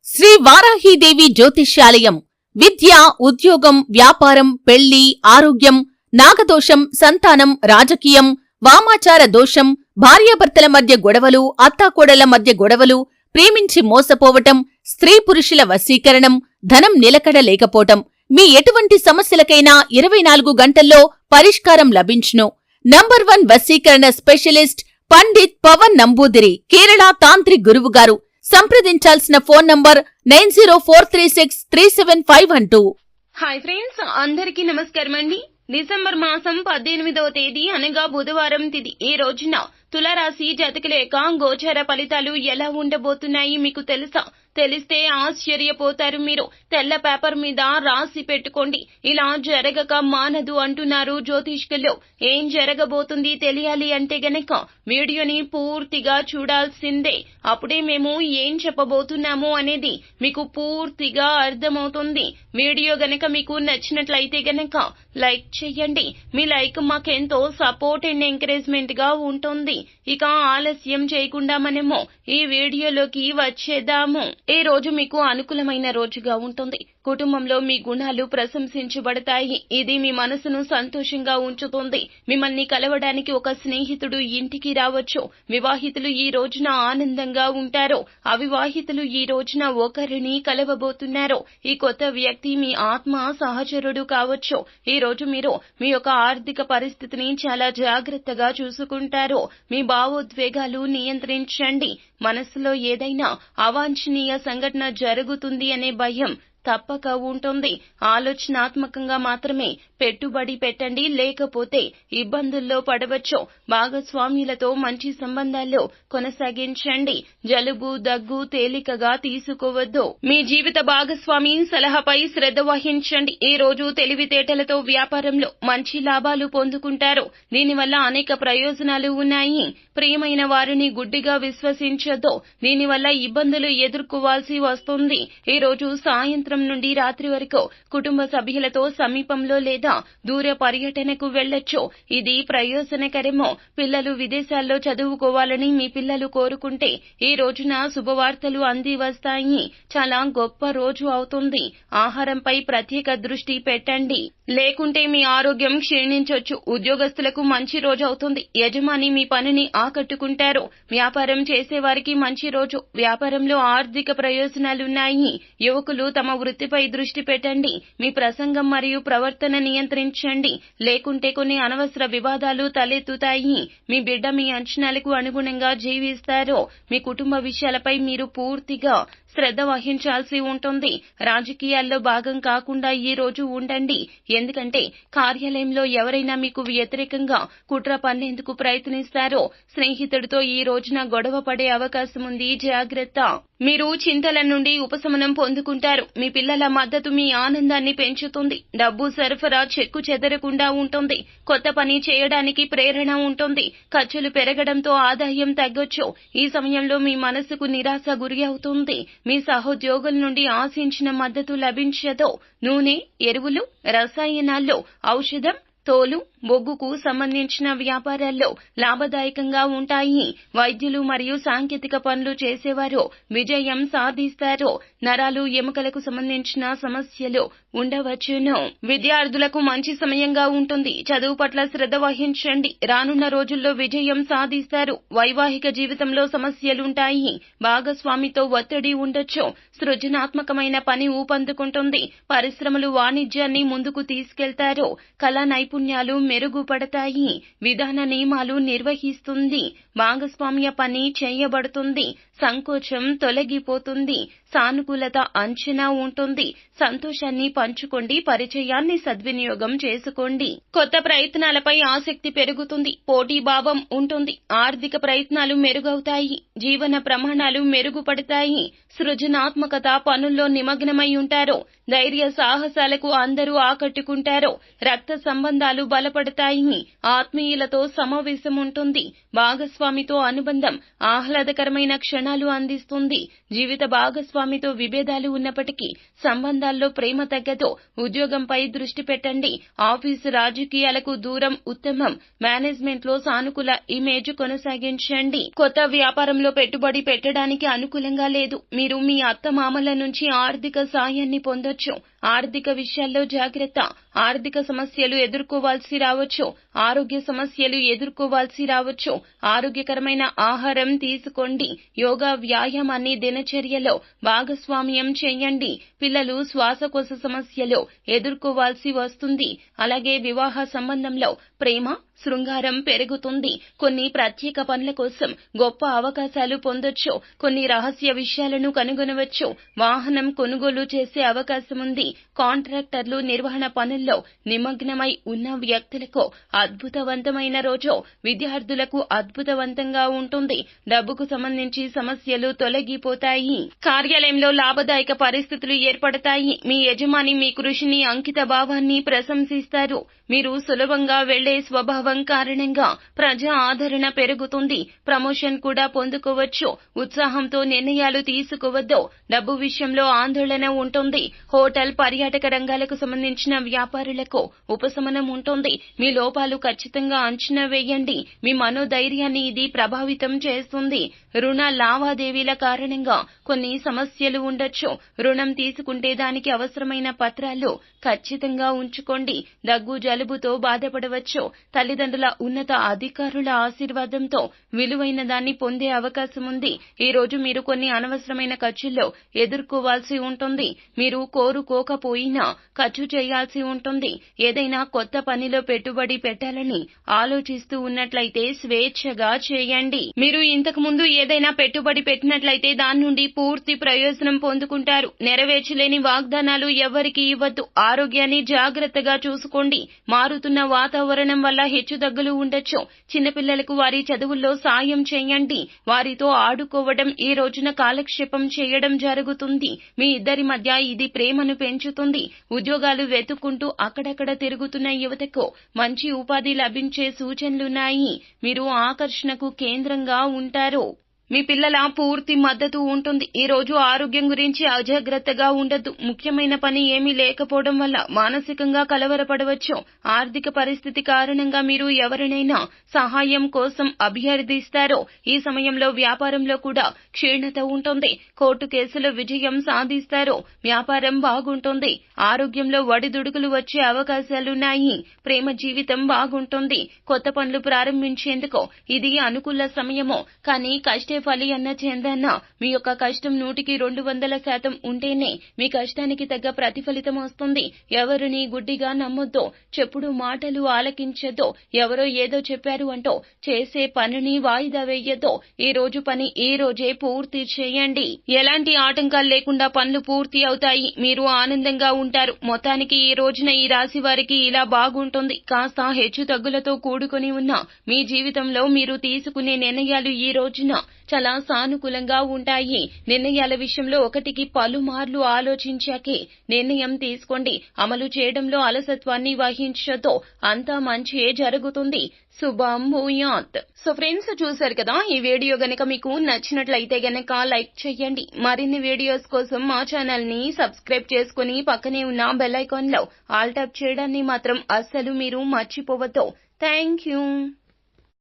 శ్రీ వారాహీదేవి జ్యోతిష్యాలయం విద్య, ఉద్యోగం, వ్యాపారం, పెళ్లి, ఆరోగ్యం, నాగదోషం, సంతానం, రాజకీయం, వామాచార దోషం, భార్యాభర్తల మధ్య గొడవలు, అత్తాకోడళ్ల మధ్య గొడవలు, ప్రేమించి మోసపోవటం, స్త్రీ పురుషుల వశీకరణం, ధనం నిలకడ లేకపోవటం, మీ ఎటువంటి సమస్యలకైనా 24 గంటల్లో పరిష్కారం లభించును. నంబర్ 1 వశీకరణ స్పెషలిస్ట్ పండిత్ పవన్ నంబూదిరి, కేరళ తాంత్రిక్ గురువుగారు. సంప్రదించాల్సిన ఫోన్ నంబర్ 9043637512. హాయ్ ఫ్రెండ్స్, అందరికీ నమస్కారం అండి. డిసెంబర్ మాసం 18వ తేదీ అనగా బుధవారం తిథి. ఈ రోజున తులారాశి జాతకుల యొక్క గోచార ఫలితాలు ఎలా ఉండబోతున్నాయి మీకు తెలుసా? తెలిస్తే ఆశ్చర్యపోతారు మీరు. తెల్ల పేపర్ మీద రాసి పెట్టుకోండి. ఇలా జరగక మానదు అంటున్నారు జ్యోతిష్కులు. ఏం జరగబోతుంది తెలియాలి అంటే గనక వీడియోని పూర్తిగా చూడాల్సిందే. అప్పుడే మేము ఏం చెప్పబోతున్నాము అనేది మీకు పూర్తిగా అర్థమవుతుంది. వీడియో గనక మీకు నచ్చినట్లయితే గనక లైక్ చేయండి. మీ లైక్ మాకెంతో సపోర్ట్ అండ్ ఎంకరేజ్మెంట్ గా ఉంటుంది. ఇక ఆలస్యం చేయకుండా మనము ఈ వీడియోలోకి వచ్చేద్దాము. ఈ రోజు మీకు అనుకూలమైన రోజుగా ఉంటుంది. కుటుంబంలో మీ గుణాలు ప్రశంసించబడతాయి. ఇది మీ మనసును సంతోషంగా ఉంచుతుంది. మిమ్మల్ని కలవడానికి ఒక స్నేహితుడు ఇంటికి రావచ్చు. వివాహితులు ఈ రోజున ఆనందంగా ఉంటారు. అవివాహితులు ఈ రోజున ఒకరిని కలవబోతున్నారు. ఈ కొత్త వ్యక్తి మీ ఆత్మ సహచరుడు కావచ్చు. ఈ రోజు మీరు మీ యొక్క ఆర్థిక పరిస్థితిని చాలా జాగ్రత్తగా చూసుకుంటారు. మీ భావోద్వేగాలు నియంత్రించండి. మనసులో ఏదైనా అవాంఛనీయ సంఘటన జరుగుతుంది అనే భయం తప్పక ఉంటుంది. ఆలోచనాత్మకంగా మాత్రమే పెట్టుబడి పెట్టండి, లేకపోతే ఇబ్బందుల్లో పడవచ్చు. భాగస్వామ్యులతో మంచి సంబంధాల్లో కొనసాగించండి. జలుబు, దగ్గు తేలికగా తీసుకోవద్దు. మీ జీవిత భాగస్వామి సలహాపై శ్రద్ధ వహించండి. ఈ రోజు తెలివితేటలతో వ్యాపారంలో మంచి లాభాలు పొందుకుంటారు. దీనివల్ల అనేక ప్రయోజనాలు ఉన్నాయి. ప్రియమైన వారిని గుడ్డిగా విశ్వసించొద్దు. దీనివల్ల ఇబ్బందులు ఎదుర్కోవాల్సి వస్తుంది. ఈ రోజు సాయంత్రం నుండి రాత్రి వరకు కుటుంబ సభ్యులతో సమీపంలో లేదా దూర పర్యటనకు వెళ్లొచ్చు. ఇది ప్రయోజనకరమో. పిల్లలు విదేశాల్లో చదువుకోవాలని మీ పిల్లలు కోరుకుంటే ఈ రోజున శుభవార్తలు అంది వస్తాయి. చాలా గొప్ప రోజు అవుతుంది. ఆహారంపై ప్రత్యేక దృష్టి పెట్టండి, లేకుంటే మీ ఆరోగ్యం క్షీణించొచ్చు. ఉద్యోగస్తులకు మంచి రోజు అవుతుంది. యజమాని మీ పనిని ఆకట్టుకుంటారు. వ్యాపారం చేసేవారికి మంచి రోజు. వ్యాపారంలో ఆర్థిక ప్రయోజనాలున్నాయి. యువకులు తమ వృత్తిపై దృష్టి పెట్టండి. మీ ప్రసంగం మరియు ప్రవర్తన నియంత్రించండి, లేకుంటే కొన్ని అనవసర వివాదాలు తలెత్తుతాయి. మీ బిడ్డ మీ అంచనాలకు అనుగుణంగా జీవిస్తారు. మీ కుటుంబ విషయాలపై మీరు పూర్తిగా శ్రద్ధ వహించాల్సి ఉంటుంది. రాజకీయాల్లో భాగం కాకుండా ఈ రోజు ఉండండి. ఎందుకంటే కార్యాలయంలో ఎవరైనా మీకు వ్యతిరేకంగా కుట్ర పన్నేందుకు ప్రయత్నిస్తారో. స్నేహితుడితో ఈ రోజున గొడవ పడే అవకాశం ఉంది, జాగ్రత్త. మీరు చింతల నుండి ఉపశమనం పొందుకుంటారు. మీ పిల్లల మద్దతు మీ ఆనందాన్ని పెంచుతుంది. డబ్బు సరఫరా చెక్కు చెదరకుండా ఉంటుంది. కొత్త పని చేయడానికి ప్రేరణ ఉంటుంది. ఖర్చులు పెరగడంతో ఆదాయం తగ్గొచ్చు. ఈ సమయంలో మీ మనసుకు నిరాశ గురి అవుతుంది. మీ సహోద్యోగుల నుండి ఆశించిన మద్దతు లభించదు. నూనె, ఎరువులు, రసాయనాల్లో, ఔషధం, తోలు, బొగ్గుకు సంబంధించిన వ్యాపారాల్లో లాభదాయకంగా ఉంటాయి. వైద్యులు మరియు సాంకేతిక పనులు చేసేవారు విజయం సాధిస్తారు. నరాలు, ఎముకలకు సంబంధించిన సమస్యలు ఉండవచ్చును. విద్యార్థులకు మంచి సమయంగా ఉంటుంది. చదువు పట్ల శ్రద్ధ వహించండి. రానున్న రోజుల్లో విజయం సాధిస్తారు. వైవాహిక జీవితంలో సమస్యలుంటాయి. భాగస్వామితో ఒత్తిడి ఉండొచ్చు. సృజనాత్మకమైన పని ఊపందుకుంటుంది. పరిశ్రమలు వాణిజ్యాన్ని ముందుకు తీసుకెళ్తారు. కళా నైపుణ్యాలు మెరుగుపడతాయి. విధాన నియమాలు నిర్వహిస్తుంది. భాగస్వామ్య పని చేయబడుతుంది. సంకోచం తొలగిపోతుంది. సానుకూలత అంచనా ఉంటుంది. సంతోషాన్ని పంచుకోండి. పరిచయాన్ని సద్వినియోగం చేసుకోండి. కొత్త ప్రయత్నాలపై ఆసక్తి పెరుగుతుంది. పోటీ భావం ఉంటుంది. ఆర్థిక ప్రయత్నాలు మెరుగవుతాయి. జీవన ప్రమాణాలు మెరుగుపడతాయి. సృజనాత్మకత పనుల్లో నిమగ్నమై ఉంటారు. ధైర్య సాహసాలకు అందరూ ఆకట్టుకుంటారు. రక్త సంబంధాలు బలపడతాయి. ఆత్మీయులతో సమావేశం ఉంటుంది. భాగస్వామితో అనుబంధం ఆహ్లాదకరమైన క్షణాలు అందిస్తుంది. జీవిత భాగస్వామితో విభేదాలు ఉన్నప్పటికీ సంబంధాల్లో ప్రేమ తగ్గదు. ఉద్యోగంపై దృష్టి పెట్టండి. ఆఫీసు రాజకీయాలకు దూరం ఉత్తమం. మేనేజ్మెంట్ లో సానుకూల ఇమేజ్ కొనసాగించండి. కొత్త వ్యాపారంలో పెట్టుబడి పెట్టడానికి అనుకూలంగా లేదు. మీరు మీ అత్తమామల నుంచి ఆర్థిక సాయాన్ని పొందొచ్చు. ఆర్థిక విషయాల్లో జాగ్రత్త. ఆర్థిక సమస్యలు ఎదుర్కోవాల్సి రావచ్చు. ఆరోగ్య సమస్యలు ఎదుర్కోవాల్సి రావచ్చు. ఆరోగ్యకరమైన ఆహారం తీసుకోండి. యోగా, వ్యాయామాన్ని దినచర్యలో భాగస్వామ్యం చేయండి. పిల్లలు శ్వాసకోశ సమస్యలు ఎదుర్కోవాల్సి వస్తుంది. అలాగే వివాహ సంబంధంలో ప్రేమ, శృంగారం పెరుగుతుంది. కొన్ని ప్రత్యేక పనుల కోసం గొప్ప అవకాశాలు పొందొచ్చు. కొన్ని రహస్య విషయాలను కనుగొనవచ్చు. వాహనం కొనుగోలు చేసే అవకాశం ఉంది. కాంట్రాక్టర్లు నిర్వహణ పనుల్లో నిమగ్నమై ఉన్న వ్యక్తులకు అద్భుతవంతమైన రోజు. విద్యార్థులకు అద్భుతవంతంగా ఉంటుంది. డబ్బుకు సంబంధించి సమస్యలు తొలగిపోతాయి. కార్యాలయంలో లాభదాయక పరిస్థితులు ఏర్పడతాయి. మీ యజమాని మీ కృషిని, అంకిత భావాన్ని ప్రశంసిస్తారు. మీరు సులభంగా వెళ్లే స్వభావం కారణంగా ప్రజా ఆదరణ పెరుగుతుంది. ప్రమోషన్ కూడా పొందుకోవచ్చు. ఉత్సాహంతో నిర్ణయాలు తీసుకోవద్దు. డబ్బు విషయంలో ఆందోళన ఉంటుంది. హోటల్, పర్యాటక రంగాలకు సంబంధించిన వ్యాపారులకు ఉపశమనం ఉంటుంది. మీ లోపాలు ఖచ్చితంగా అంచనా వేయండి. మీ మనోధైర్యాన్ని ఇది ప్రభావితం చేస్తుంది. రుణ లావాదేవీల కారణంగా కొన్ని సమస్యలు ఉండొచ్చు. రుణం తీసుకుంటే దానికి అవసరమైన పత్రాలు ఖచ్చితంగా ఉంచుకోండి. దగ్గు, జలుబుతో బాధపడవచ్చు. తల్లిదండ్రుల, ఉన్నత అధికారుల ఆశీర్వాదంతో విలువైన దాన్ని పొందే అవకాశం ఉంది. ఈ రోజు మీరు కొన్ని అనవసరమైన ఖర్చుల్లో ఎదుర్కోవాల్సి ఉంటుంది. మీరు కోరుకోకపోయినా ఖర్చు చేయాల్సి ఉంటుంది. ఏదైనా కొత్త పనిలో పెట్టుబడి పెట్టాలని ఆలోచిస్తూ ఉన్నట్లయితే స్వేచ్ఛగా చేయండి. మీరు ఇంతకు ముందు ఏదైనా పెట్టుబడి పెట్టినట్లయితే దాని నుండి పూర్తి ప్రయోజనం పొందుకుంటారు. నెరవేర్చలేని వాగ్దానాలు ఎవరికీ ఇవ్వద్దు. ఆరోగ్యాన్ని జాగ్రత్తగా చూసుకోండి. మారుతున్న వాతావరణం వల్ల హెచ్చుతగ్గులు ఉండొచ్చు. చిన్నపిల్లలకు వారి చదువుల్లో సాయం చేయండి. వారితో ఆడుకోవడం, ఈ రోజున కాలక్షేపం చేయడం జరుగుతుంది. మీ ఇద్దరి మధ్య ఇది ప్రేమను పెంచుతుంది. ఉద్యోగాలు వెతుక్కుంటూ అక్కడక్కడ తిరుగుతున్న యువతకు మంచి ఉపాధి లభించే సూచనలున్నాయి. మీరు ఆకర్షణకు కేంద్రంగా ఉంటారు. మీ పిల్లల పూర్తి మద్దతు ఉంటుంది. ఈ రోజు ఆరోగ్యం గురించి అజాగ్రత్తగా ఉండద్దు. ముఖ్యమైన పని ఏమీ లేకపోవడం వల్ల మానసికంగా కలవరపడవచ్చు. ఆర్థిక పరిస్థితి కారణంగా మీరు ఎవరినైనా సహాయం కోసం అభ్యర్థిస్తారో ఈ సమయంలో వ్యాపారంలో కూడా క్షీణత ఉంటుంది. కోర్టు కేసులో విజయం సాధిస్తారో వ్యాపారం బాగుంటుంది. ఆరోగ్యంలో ఒడిదుడుకులు వచ్చే అవకాశాలున్నాయి. ప్రేమ జీవితం బాగుంటుంది. కొత్త పనులు ప్రారంభించేందుకు ఇది అనుకూల సమయము. కానీ కష్టే ఫలి అన్న చెందన్న మీ యొక్క కష్టం 100% ఉంటేనే మీ కష్టానికి తగ్గ ప్రతిఫలితం వస్తుంది. ఎవరిని గుడ్డిగా నమ్మొద్దు. చెప్పుడు మాటలు ఆలకించొద్దు. ఎవరో ఏదో చెప్పారు అంటూ చేసే పనిని వాయిదా వేయొద్దు. ఈ రోజు పని ఈ రోజే పూర్తి చేయండి. ఎలాంటి ఆటంకాలు లేకుండా పనులు పూర్తి అవుతాయి. మీరు ఆనందంగా ఉంటారు. మొత్తానికి ఈ రోజున ఈ రాశి వారికి ఇలా బాగుంటుంది. కాస్త హెచ్చు తగ్గులతో కూడుకొని ఉన్న మీ జీవితంలో మీరు తీసుకునే నిర్ణయాలు ఈ రోజున చాలా సానుకూలంగా ఉంటాయి. నిర్ణయాల విషయంలో ఒకటికి పలుమార్లు ఆలోచించాకే నిర్ణయం తీసుకోండి. అమలు చేయడంలో అలసత్వాన్ని వహించొద్దు. అంతా మంచే జరుగుతుంది. శుభం భూయాత్. సో ఫ్రెండ్స్, చూశారు కదా, ఈ వీడియో గనక మీకు నచ్చినట్లయితే గనక లైక్ చేయండి. మరిన్ని వీడియోస్ కోసం మా ఛానల్ ని సబ్స్క్రైబ్ చేసుకుని పక్కనే ఉన్న బెల్ ఐకాన్ లో ఆల్ టాప్ చేయడాన్ని మాత్రం అస్సలు మీరు మర్చిపోవద్దు. Thank you.